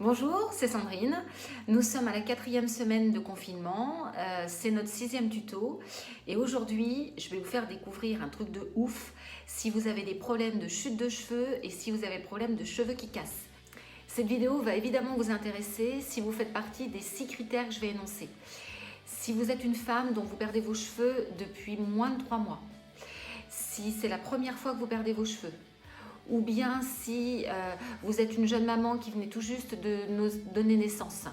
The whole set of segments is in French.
Bonjour, c'est Sandrine. Nous sommes à la 4e semaine de confinement. C'est notre 6e tuto. Et aujourd'hui, je vais vous faire découvrir un truc de ouf si vous avez des problèmes de chute de cheveux et si vous avez des problèmes de cheveux qui cassent. Cette vidéo va évidemment vous intéresser si vous faites partie des 6 critères que je vais énoncer. Si vous êtes une femme dont vous perdez vos cheveux depuis moins de 3 mois, si c'est la première fois que vous perdez vos cheveux, ou bien si vous êtes une jeune maman qui venait tout juste de nous donner naissance,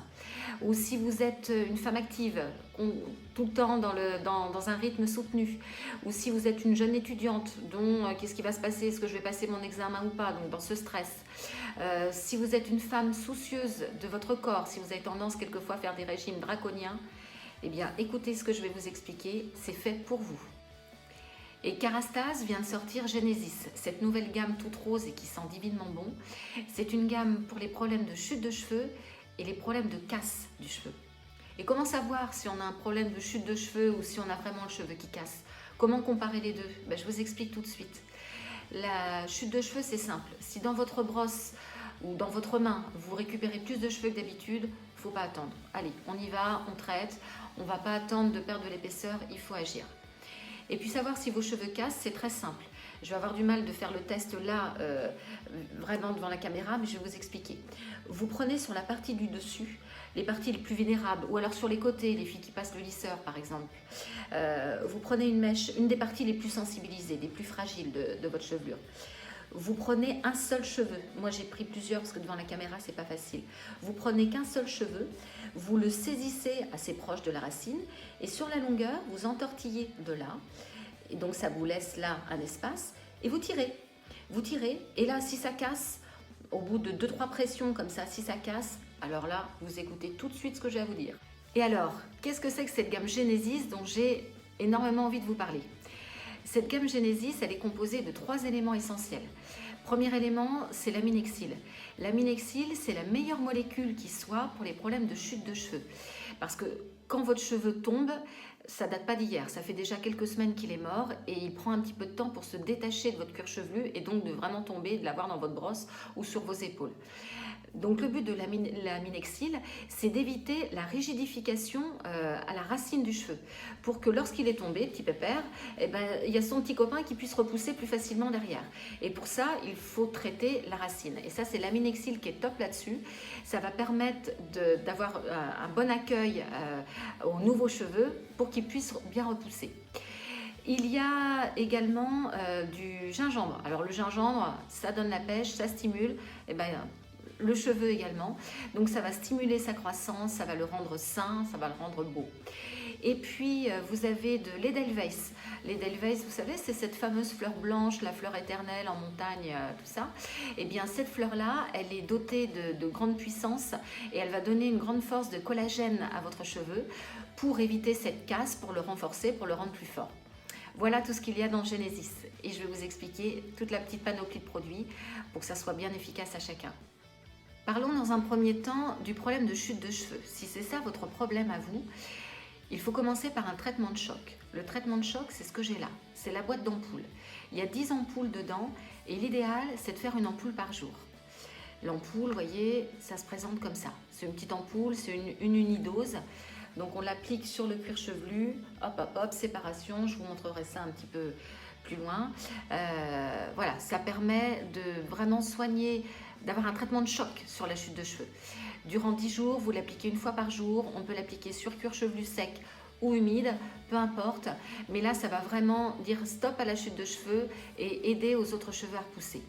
ou si vous êtes une femme active, tout le temps dans un rythme soutenu, ou si vous êtes une jeune étudiante dont qu'est-ce qui va se passer, est-ce que je vais passer mon examen ou pas, donc dans ce stress, si vous êtes une femme soucieuse de votre corps, si vous avez tendance quelquefois à faire des régimes draconiens, eh bien écoutez ce que je vais vous expliquer, c'est fait pour vous. Et Kerastase vient de sortir Genesis, cette nouvelle gamme toute rose et qui sent divinement bon. C'est une gamme pour les problèmes de chute de cheveux et les problèmes de casse du cheveu. Et comment savoir si on a un problème de chute de cheveux ou si on a vraiment le cheveu qui casse? Comment comparer les deux? Je vous explique tout de suite. La chute de cheveux, c'est simple. Si dans votre brosse ou dans votre main, vous récupérez plus de cheveux que d'habitude, il ne faut pas attendre. Allez, on y va, on traite. On ne va pas attendre de perdre de l'épaisseur, il faut agir. Et puis savoir si vos cheveux cassent, c'est très simple. Je vais avoir du mal de faire le test là, vraiment devant la caméra, mais je vais vous expliquer. Vous prenez sur la partie du dessus, les parties les plus vulnérables, ou alors sur les côtés, les filles qui passent le lisseur par exemple. Vous prenez une mèche, une des parties les plus sensibilisées, les plus fragiles de votre chevelure. Vous prenez un seul cheveu. Moi, j'ai pris plusieurs parce que devant la caméra, c'est pas facile. Vous prenez qu'un seul cheveu, vous le saisissez assez proche de la racine et sur la longueur, vous entortillez de là. Et donc, ça vous laisse là un espace et vous tirez. Vous tirez et là, si ça casse, au bout de 2-3 pressions comme ça, si ça casse, alors là, vous écoutez tout de suite ce que j'ai à vous dire. Et alors, qu'est-ce que c'est que cette gamme Genesis dont j'ai énormément envie de vous parler? Cette gamme Genesis, elle est composée de 3 éléments essentiels. Premier élément, c'est l'aminexile. L'aminexile, c'est la meilleure molécule qui soit pour les problèmes de chute de cheveux. Parce que quand votre cheveu tombe, ça date pas d'hier, ça fait déjà quelques semaines qu'il est mort et il prend un petit peu de temps pour se détacher de votre cuir chevelu et donc de vraiment tomber, de l'avoir dans votre brosse ou sur vos épaules. Donc le but de l'aminexile, c'est d'éviter la rigidification à la racine du cheveu pour que lorsqu'il est tombé, petit pépère, il y a son petit copain qui puisse repousser plus facilement derrière. Et pour ça, il faut traiter la racine. Et ça, c'est l'aminexile qui est top là-dessus. Ça va permettre d'avoir un bon accueil aux nouveaux cheveux pour qu'ils puissent bien repousser. Il y a également du gingembre. Alors le gingembre, ça donne la pêche, ça stimule. Le cheveu également, donc ça va stimuler sa croissance, ça va le rendre sain, ça va le rendre beau. Et puis vous avez de l'Edelweiss. L'Edelweiss, vous savez, c'est cette fameuse fleur blanche, la fleur éternelle en montagne, tout ça. Et bien cette fleur-là, elle est dotée de grande puissance et elle va donner une grande force de collagène à votre cheveu pour éviter cette casse, pour le renforcer, pour le rendre plus fort. Voilà tout ce qu'il y a dans Genesis et je vais vous expliquer toute la petite panoplie de produits pour que ça soit bien efficace à chacun. Parlons dans un premier temps du problème de chute de cheveux. Si c'est ça votre problème à vous, il faut commencer par un traitement de choc. Le traitement de choc, c'est ce que j'ai là. C'est la boîte d'ampoules. Il y a 10 ampoules dedans et l'idéal, c'est de faire une ampoule par jour. L'ampoule, vous voyez, ça se présente comme ça. C'est une petite ampoule, c'est une unidose. Donc on l'applique sur le cuir chevelu, hop, hop, hop, séparation. Je vous montrerai ça un petit peu plus loin. Voilà, ça permet de vraiment soigner, d'avoir un traitement de choc sur la chute de cheveux. Durant 10 jours, vous l'appliquez une fois par jour. On peut l'appliquer sur cuir chevelu sec ou humide, peu importe. Mais là, ça va vraiment dire stop à la chute de cheveux et aider aux autres cheveux à repousser.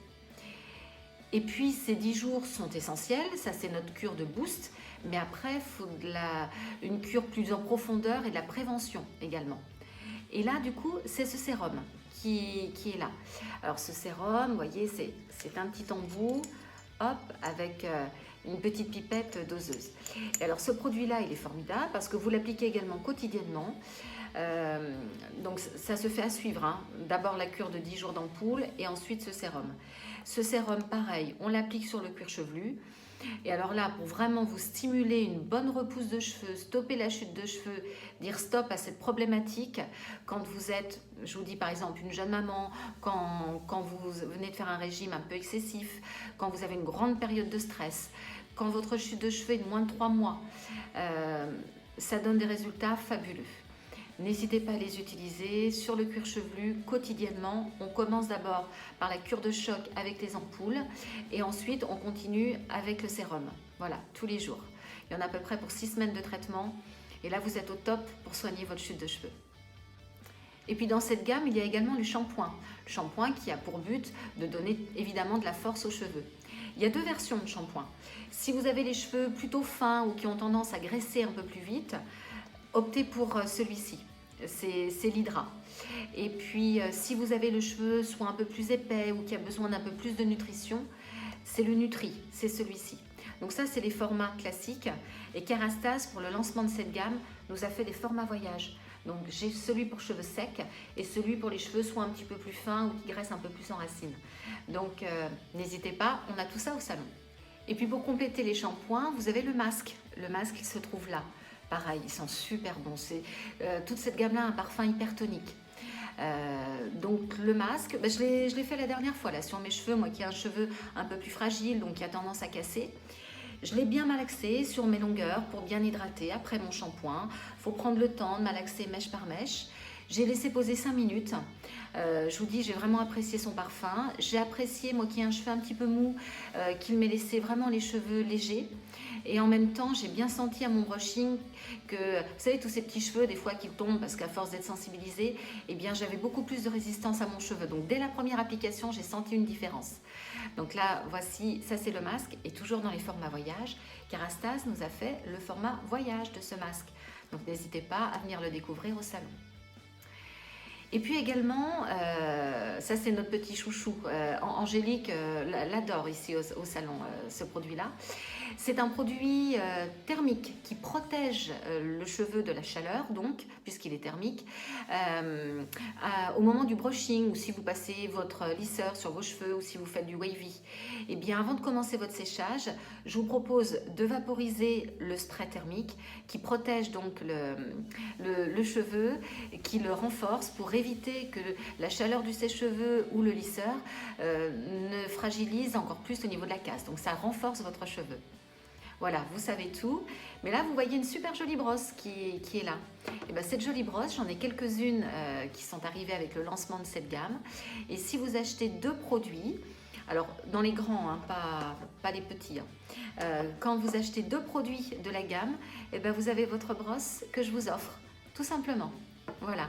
Et puis, ces 10 jours sont essentiels. Ça, c'est notre cure de boost. Mais après, il faut une cure plus en profondeur et de la prévention également. Et là, du coup, c'est ce sérum qui est là. Alors, ce sérum, vous voyez, c'est un petit embout, hop, avec une petite pipette doseuse. Et alors, ce produit-là, il est formidable parce que vous l'appliquez également quotidiennement. Donc, ça se fait à suivre. Hein. D'abord, la cure de 10 jours d'ampoule et ensuite ce sérum. Ce sérum, pareil, on l'applique sur le cuir chevelu. Et alors là, pour vraiment vous stimuler une bonne repousse de cheveux, stopper la chute de cheveux, dire stop à cette problématique, quand vous êtes, je vous dis par exemple, une jeune maman, quand vous venez de faire un régime un peu excessif, quand vous avez une grande période de stress, quand votre chute de cheveux est de moins de 3 mois, ça donne des résultats fabuleux. N'hésitez pas à les utiliser sur le cuir chevelu quotidiennement. On commence d'abord par la cure de choc avec les ampoules et ensuite on continue avec le sérum. Voilà, tous les jours. Il y en a à peu près pour 6 semaines de traitement et là vous êtes au top pour soigner votre chute de cheveux. Et puis dans cette gamme, il y a également le shampoing. Le shampoing qui a pour but de donner évidemment de la force aux cheveux. Il y a 2 versions de shampoing. Si vous avez les cheveux plutôt fins ou qui ont tendance à graisser un peu plus vite, optez pour celui-ci, c'est l'Hydra. Et puis si vous avez le cheveu soit un peu plus épais ou qui a besoin d'un peu plus de nutrition, c'est le Nutri, c'est celui-ci. Donc ça, c'est les formats classiques. Et Kerastase, pour le lancement de cette gamme, nous a fait des formats voyage. Donc j'ai celui pour cheveux secs et celui pour les cheveux soit un petit peu plus fins ou qui graissent un peu plus en racines. Donc n'hésitez pas, on a tout ça au salon. Et puis pour compléter les shampoings, vous avez le masque. Le masque, il se trouve là. Pareil, il sent super bon. Toute cette gamme-là a un parfum hyper tonique. Donc le masque, je l'ai fait la dernière fois là sur mes cheveux, moi qui ai un cheveu un peu plus fragile, donc qui a tendance à casser. Je l'ai bien malaxé sur mes longueurs pour bien hydrater après mon shampoing. Il faut prendre le temps de malaxer mèche par mèche. J'ai laissé poser 5 minutes. Je vous dis, j'ai vraiment apprécié son parfum. J'ai apprécié, moi qui ai un cheveu un petit peu mou, qu'il m'ait laissé vraiment les cheveux légers. Et en même temps, j'ai bien senti à mon brushing que, vous savez, tous ces petits cheveux, des fois, qui tombent parce qu'à force d'être sensibilisée, eh bien, j'avais beaucoup plus de résistance à mon cheveu. Donc, dès la première application, j'ai senti une différence. Donc là, voici, ça c'est le masque. Et toujours dans les formats voyage, Kerastase nous a fait le format voyage de ce masque. Donc, n'hésitez pas à venir le découvrir au salon. Et puis également, ça c'est notre petit chouchou, Angélique l'adore ici au salon, ce produit-là. C'est un produit thermique qui protège le cheveu de la chaleur, donc, puisqu'il est thermique, au moment du brushing ou si vous passez votre lisseur sur vos cheveux ou si vous faites du wavy. Et bien avant de commencer votre séchage, je vous propose de vaporiser le spray thermique qui protège donc le cheveu, qui le renforce pour éviter que la chaleur du sèche-cheveux ou le lisseur ne fragilise encore plus au niveau de la casse. Donc ça renforce votre cheveu. Voilà, vous savez tout. Mais là, vous voyez une super jolie brosse qui est là. Et bien, cette jolie brosse, j'en ai quelques-unes qui sont arrivées avec le lancement de cette gamme. Et si vous achetez 2 produits, alors dans les grands, hein, pas les petits, hein, quand vous achetez 2 produits de la gamme, et ben, vous avez votre brosse que je vous offre, tout simplement. Voilà.